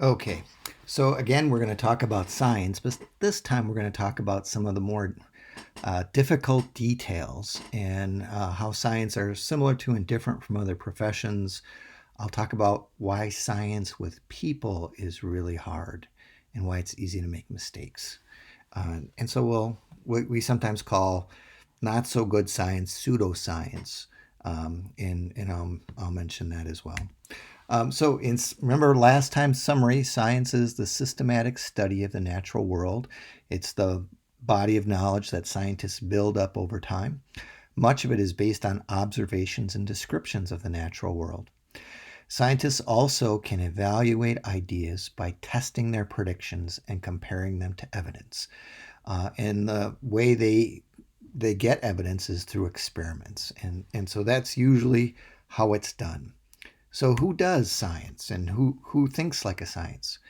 Okay, so again, we're going to talk about science, but this time we're going to talk about some of the more difficult details and how science are similar to and different from other professions. I'll talk about why science with people is really hard and why it's easy to make mistakes. And so we sometimes call not so good science pseudoscience, and I'll mention that as well. Remember last time's summary, science is the systematic study of the natural world. It's the body of knowledge that scientists build up over time. Much of it is based on observations and descriptions of the natural world. Scientists also can evaluate ideas by testing their predictions and comparing them to evidence. And the way they get evidence is through experiments. And so that's usually how it's done. So, who does science and who thinks like a science?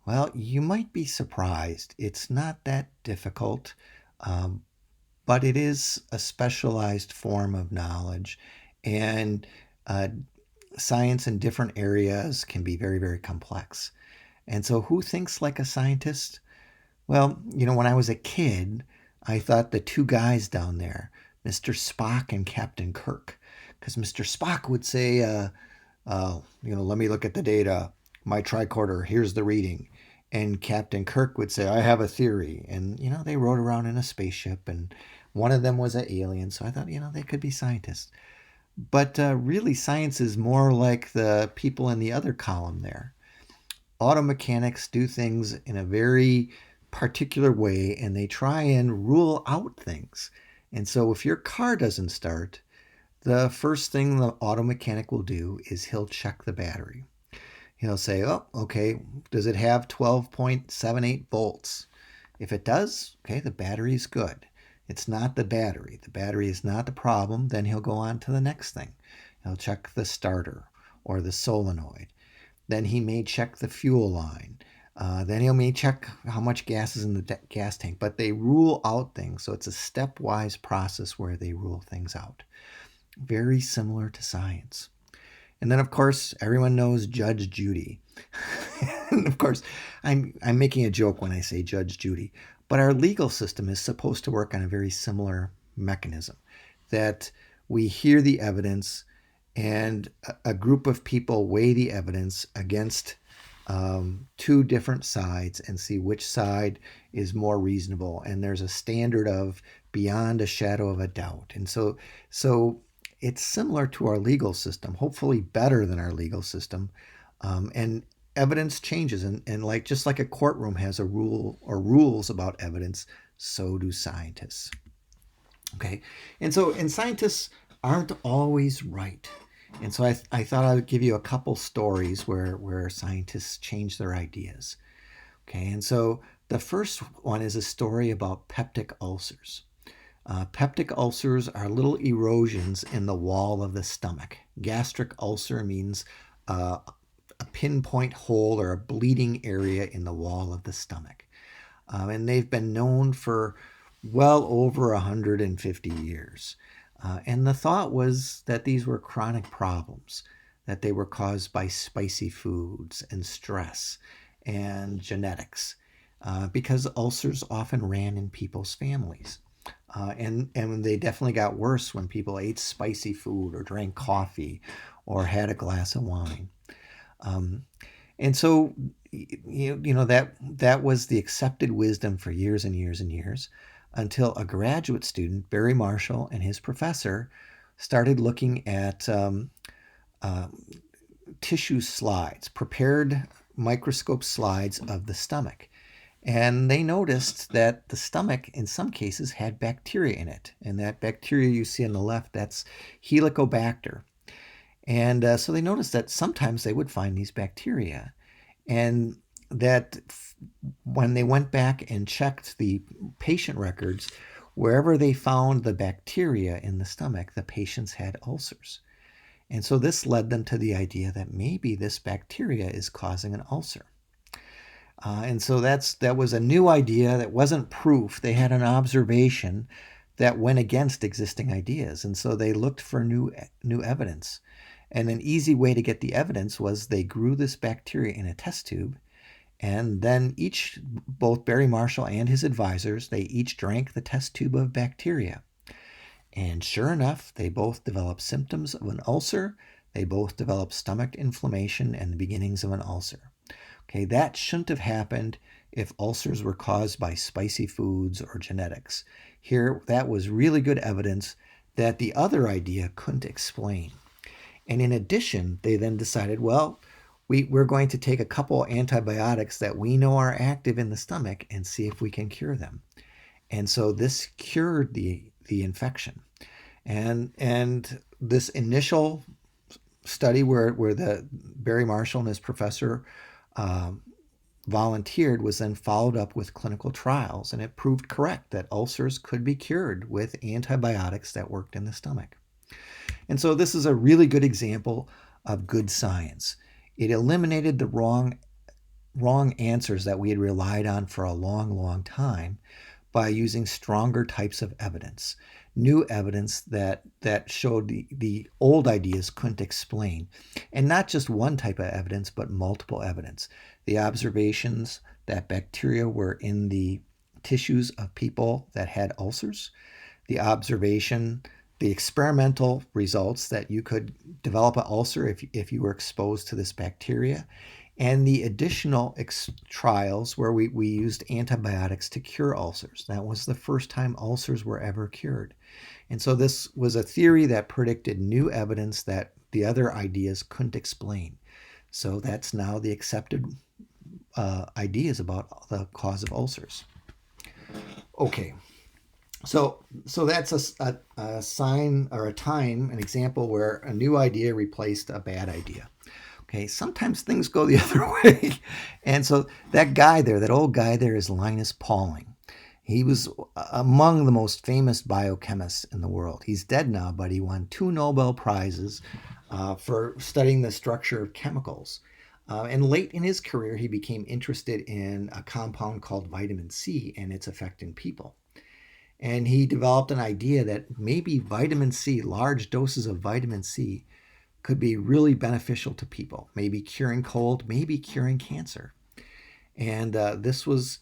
Well, you might be surprised. It's not that difficult, um, but it is a specialized form of knowledge. And uh, science in different areas can be very, very complex. And so, who thinks like a scientist? Well, when I was a kid, I thought the two guys down there, Mr. Spock and Captain Kirk, because Mr. Spock would say, let me look at the data. My tricorder, here's the reading. And Captain Kirk would say, I have a theory. And, they rode around in a spaceship, and one of them was an alien. So I thought, they could be scientists. But really, science is more like the people in the other column there. Auto mechanics do things in a very particular way, and they try and rule out things. And so if your car doesn't start, the first thing the auto mechanic will do is he'll check the battery. He'll say, oh, okay, does it have 12.78 volts? If it does, okay, the battery's good. It's not the battery. The battery is not the problem. Then he'll go on to the next thing. He'll check the starter or the solenoid. Then he may check the fuel line. Then he may check how much gas is in the gas tank. But they rule out things. So it's a stepwise process where they rule things out. Very similar to science. And then, of course, everyone knows Judge Judy. And of course, I'm making a joke when I say Judge Judy, but our legal system is supposed to work on a very similar mechanism that we hear the evidence and a group of people weigh the evidence against two different sides and see which side is more reasonable. And there's a standard of beyond a shadow of a doubt. And so it's similar to our legal system, hopefully better than our legal system. And evidence changes, and like just like a courtroom has a rule or rules about evidence, so do scientists. Okay, and scientists aren't always right. And so I thought I would give you a couple stories where scientists change their ideas. Okay, and so the first one is a story about peptic ulcers. Peptic ulcers are little erosions in the wall of the stomach. Gastric ulcer means a pinpoint hole or a bleeding area in the wall of the stomach. And they've been known for well over 150 years. And the thought was that these were chronic problems, that they were caused by spicy foods and stress and genetics, because ulcers often ran in people's families. And they definitely got worse when people ate spicy food or drank coffee or had a glass of wine. Um, and so, that was the accepted wisdom for years and years and years until a graduate student, Barry Marshall, and his professor started looking at uh, tissue slides, prepared microscope slides of the stomach. And they noticed that the stomach, in some cases, had bacteria in it. And that bacteria you see on the left, that's Helicobacter. And so they noticed that sometimes they would find these bacteria. And that when they went back and checked the patient records, wherever they found the bacteria in the stomach, the patients had ulcers. And so this led them to the idea that maybe this bacteria is causing an ulcer. And so that was a new idea that wasn't proof. They had an observation that went against existing ideas, and so they looked for new evidence. And an easy way to get the evidence was they grew this bacteria in a test tube, and then both Barry Marshall and his advisors, they each drank the test tube of bacteria. And sure enough, they both developed symptoms of an ulcer. They both developed stomach inflammation and the beginnings of an ulcer. Okay, that shouldn't have happened if ulcers were caused by spicy foods or genetics. Here, that was really good evidence that the other idea couldn't explain. And in addition, they then decided, well, we're going to take a couple antibiotics that we know are active in the stomach and see if we can cure them. And so this cured the infection. And this initial study where the Barry Marshall and his professor volunteered was then followed up with clinical trials, and it proved correct that ulcers could be cured with antibiotics that worked in the stomach. And so this is a really good example of good science. It eliminated the wrong answers that we had relied on for a long, long time by using stronger types of evidence, new evidence that showed the old ideas couldn't explain. And not just one type of evidence, but multiple evidence. The observations that bacteria were in the tissues of people that had ulcers, the experimental results that you could develop an ulcer if you were exposed to this bacteria, and the additional trials where we used antibiotics to cure ulcers. That was the first time ulcers were ever cured. And so this was a theory that predicted new evidence that the other ideas couldn't explain. So that's now the accepted ideas about the cause of ulcers. Okay. So that's a sign or an example where a new idea replaced a bad idea. Okay, sometimes things go the other way. And so that old guy there is Linus Pauling. He was among the most famous biochemists in the world. He's dead now, but he won 2 Nobel Prizes for studying the structure of chemicals. And late in his career, he became interested in a compound called vitamin C and its effect in people. And he developed an idea that maybe vitamin C, large doses of vitamin C, could be really beneficial to people, maybe curing cold, maybe curing cancer. And this was,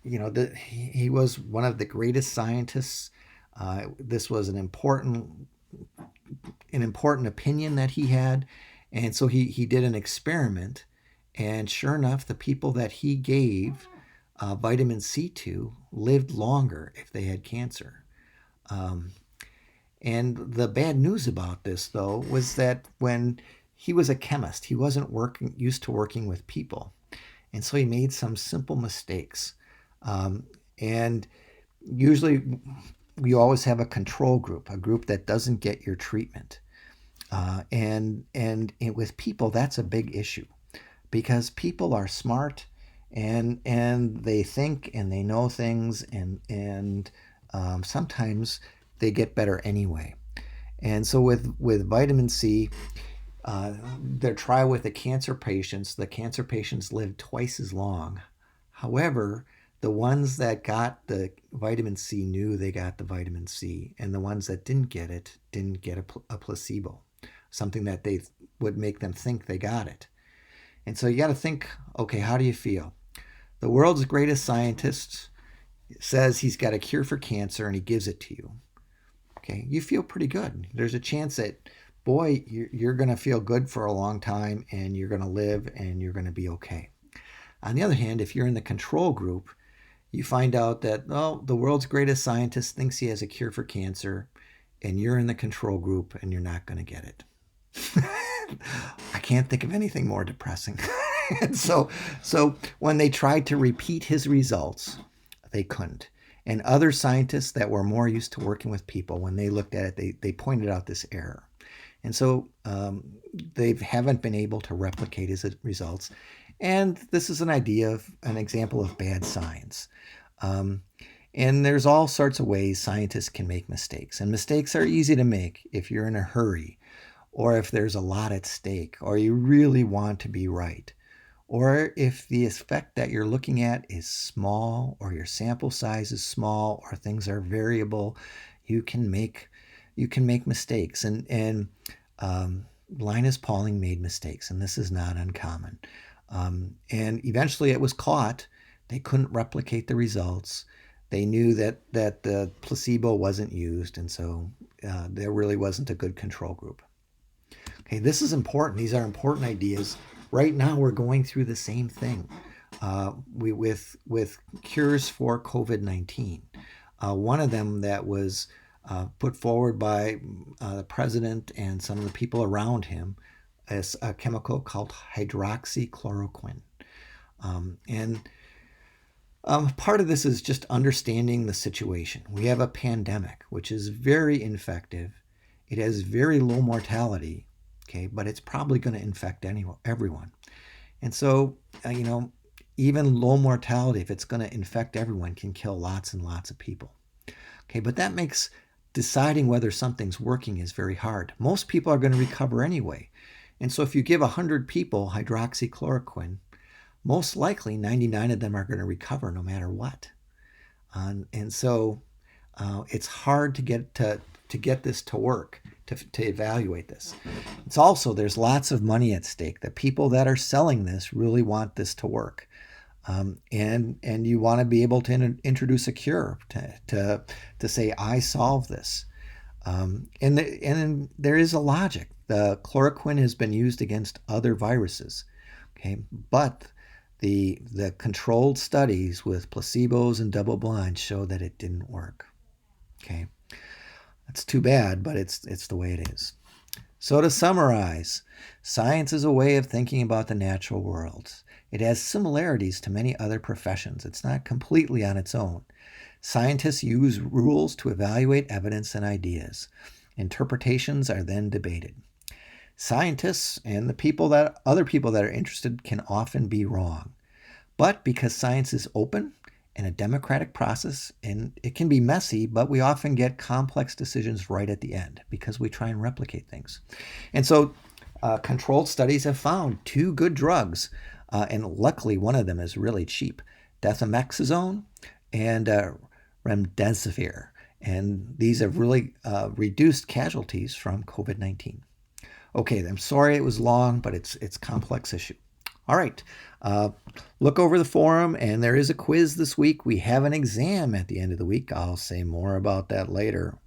he was one of the greatest scientists. This was an important opinion that he had. And so he did an experiment. And sure enough, the people that he gave vitamin C to lived longer if they had cancer. And the bad news about this, though, was that when he was a chemist, he wasn't used to working with people. And so he made some simple mistakes. And usually we always have a control group, a group that doesn't get your treatment. And with people, that's a big issue because people are smart and they think and they know things and sometimes they get better anyway. And so with vitamin C, their trial with the cancer patients lived twice as long. However, the ones that got the vitamin C knew they got the vitamin C, and the ones that didn't get it didn't get a placebo, something that they would make them think they got it. And so you got to think, okay, how do you feel? The world's greatest scientist says he's got a cure for cancer and he gives it to you. Okay, you feel pretty good. There's a chance that, boy, you're going to feel good for a long time and you're going to live and you're going to be okay. On the other hand, if you're in the control group, you find out that, the world's greatest scientist thinks he has a cure for cancer and you're in the control group and you're not going to get it. I can't think of anything more depressing. And so when they tried to repeat his results, they couldn't. And other scientists that were more used to working with people, when they looked at it, they pointed out this error. And so they haven't been able to replicate his results. And this is an example of bad science. And there's all sorts of ways scientists can make mistakes. And mistakes are easy to make if you're in a hurry, or if there's a lot at stake, or you really want to be right. Or if the effect that you're looking at is small, or your sample size is small, or things are variable, you can make mistakes. And Linus Pauling made mistakes, and this is not uncommon. And eventually it was caught. They couldn't replicate the results. They knew that the placebo wasn't used, and so there really wasn't a good control group. Okay, this is important. These are important ideas. Right now, we're going through the same thing with cures for COVID-19. One of them that was put forward by the president and some of the people around him is a chemical called hydroxychloroquine. And part of this is just understanding the situation. We have a pandemic, which is very infective. It has very low mortality, okay, but it's probably going to infect everyone. And so, even low mortality, if it's going to infect everyone, can kill lots and lots of people. Okay, but that makes deciding whether something's working is very hard. Most people are going to recover anyway. And so if you give 100 people hydroxychloroquine, most likely 99 of them are going to recover no matter what. And so it's hard to get this to work, to evaluate this. It's also, there's lots of money at stake. The people that are selling this really want this to work. And you want to be able to introduce a cure to say, I solve this. And there is a logic. The chloroquine has been used against other viruses, okay, but the controlled studies with placebos and double blinds show that it didn't work. Okay, that's too bad, but it's the way it is. So to summarize, science is a way of thinking about the natural world. It has similarities to many other professions. It's not completely on its own. Scientists use rules to evaluate evidence and ideas. Interpretations are then debated. Scientists and other people that are interested can often be wrong. But because science is open and a democratic process, and it can be messy, but we often get complex decisions right at the end because we try and replicate things. And so controlled studies have found 2 good drugs, and luckily one of them is really cheap, dexamethasone and remdesivir. And these have really reduced casualties from COVID-19. Okay, I'm sorry it was long, but it's a complex issue. All right, look over the forum, and there is a quiz this week. We have an exam at the end of the week. I'll say more about that later.